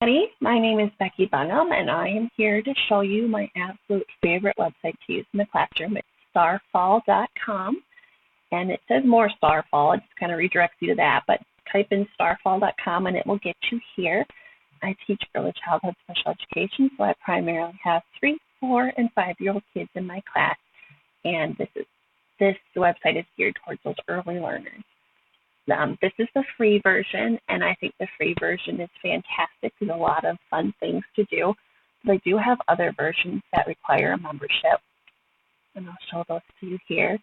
Everybody. My name is Becky Bunham, and I am here to show you my absolute favorite website to use in the classroom. It's starfall.com, and it says more Starfall. It just kind of redirects you to that, but type in starfall.com, and it will get you here. I teach early childhood special education, so I primarily have 3, 4, and 5-year-old kids in my class, and this website is geared towards those early learners. This is the free version, and I think the free version is fantastic. There's a lot of fun things to do. They do have other versions that require a membership, and I'll show those to you here.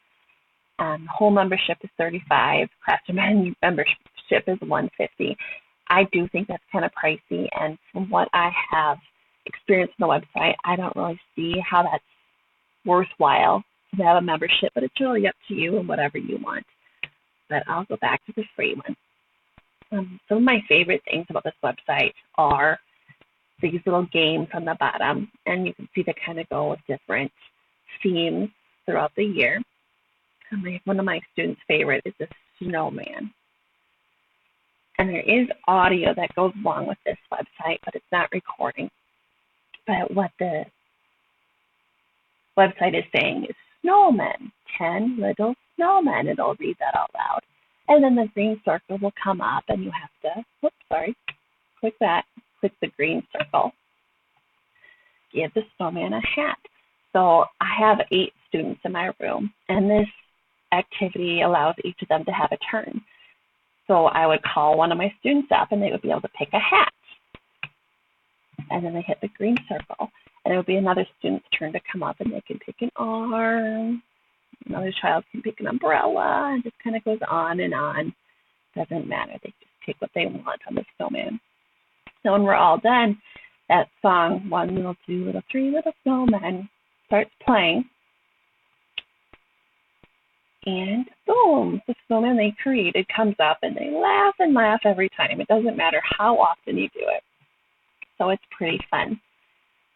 Whole membership is $35. Classroom membership is $150. I do think that's kind of pricey, and from what I have experienced on the website, I don't really see how that's worthwhile to have a membership, but it's really up to you and whatever you want. But I'll go back to the free one. Some of my favorite things about this website are these little games on the bottom, and you can see they kind of go with different themes throughout the year. One of my students' favorite is the snowman. And there is audio that goes along with this website, but it's not recording. But what the website is saying is snowmen, 10 little snowmen. It'll read that out loud. And then the green circle will come up, and you have to, click that, click the green circle. Give the snowman a hat. So I have 8 students in my room, and this activity allows each of them to have a turn. So I would call one of my students up, and they would be able to pick a hat. And then they hit the green circle. And it would be another student's turn to come up, and they can pick an arm. Another child can pick an umbrella, and just kind of goes on and on. Doesn't matter. They just pick what they want on the snowman. So when we're all done, that song, 1 little, 2 little, 3 little snowmen, starts playing. And boom, the snowman they created comes up, and they laugh and laugh every time. It doesn't matter how often you do it. So it's pretty fun.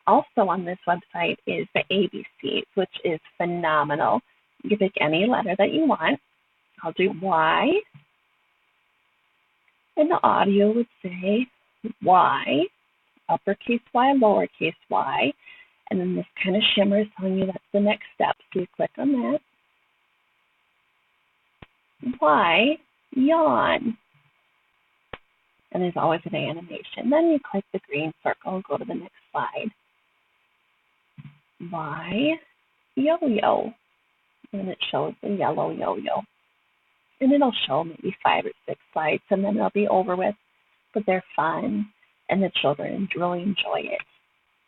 Also on this website is the ABCs, which is phenomenal. You can pick any letter that you want. I'll do Y, and the audio would say Y, uppercase Y, lowercase y, and then this kind of shimmer is telling you that's the next step. So you click on that. Y, yawn. And there's always an animation. Then you click the green circle and go to the next slide. Y, yo-yo. And it shows the yellow yo-yo. And it'll show maybe 5 or 6 slides, and then it'll be over with. But they're fun, and the children really enjoy it,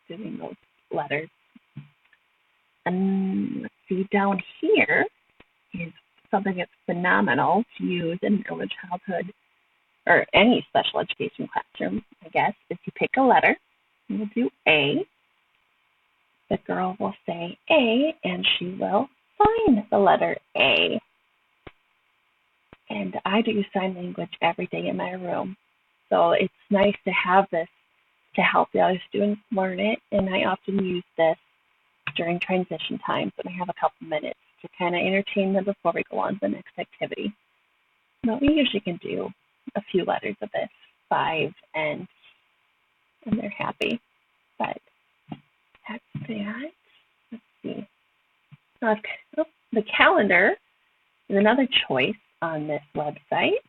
doing those letters. And let's see, down here is something that's phenomenal to use in early childhood or any special education classroom, I guess, is you pick a letter. And we'll do A. The girl will say A, and she will sign the letter A. And I do sign language every day in my room. So it's nice to have this to help the other students learn it. And I often use this during transition times when I have a couple minutes to kind of entertain them before we go on to the next activity. But we usually can do a few letters of this, 5, and they're happy. But that's that. Let's see. The calendar is another choice on this website.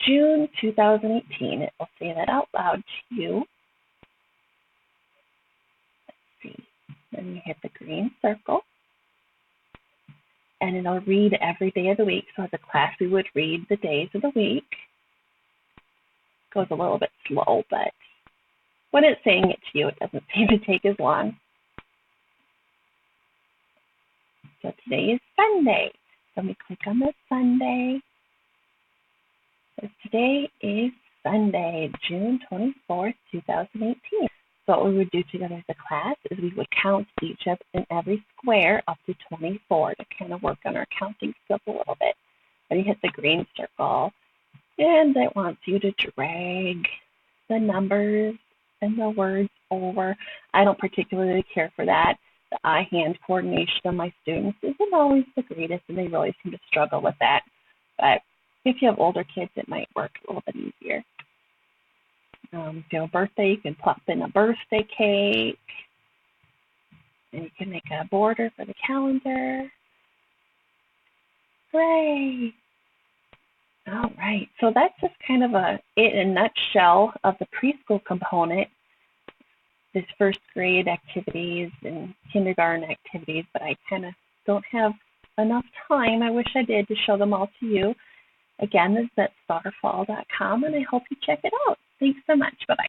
June 2018. It will say that out loud to you. Let's see. Then you hit the green circle. And it'll read every day of the week. So as a class, we would read the days of the week. It goes a little bit slow, but when it's saying it to you, it doesn't seem to take as long. So today is Sunday. So we click on the Sunday. So today is Sunday, June 24th, 2018. So what we would do together as a class is we would count each and every square up to 24 to kind of work on our counting skills a little bit. Then you hit the green circle, and it wants you to drag the numbers and the words over. I don't particularly care for that. The eye-hand coordination of my students isn't always the greatest, and they really seem to struggle with that. But if you have older kids, it might work a little bit easier. If you have a birthday, you can plop in a birthday cake, and you can make a border for the calendar. Hooray! All right, so that's just kind of in a nutshell of the preschool component. This first grade activities and kindergarten activities, but I kind of don't have enough time. I wish I did to show them all to you. Again, this is at starfall.com, and I hope you check it out. Thanks so much. Bye-bye.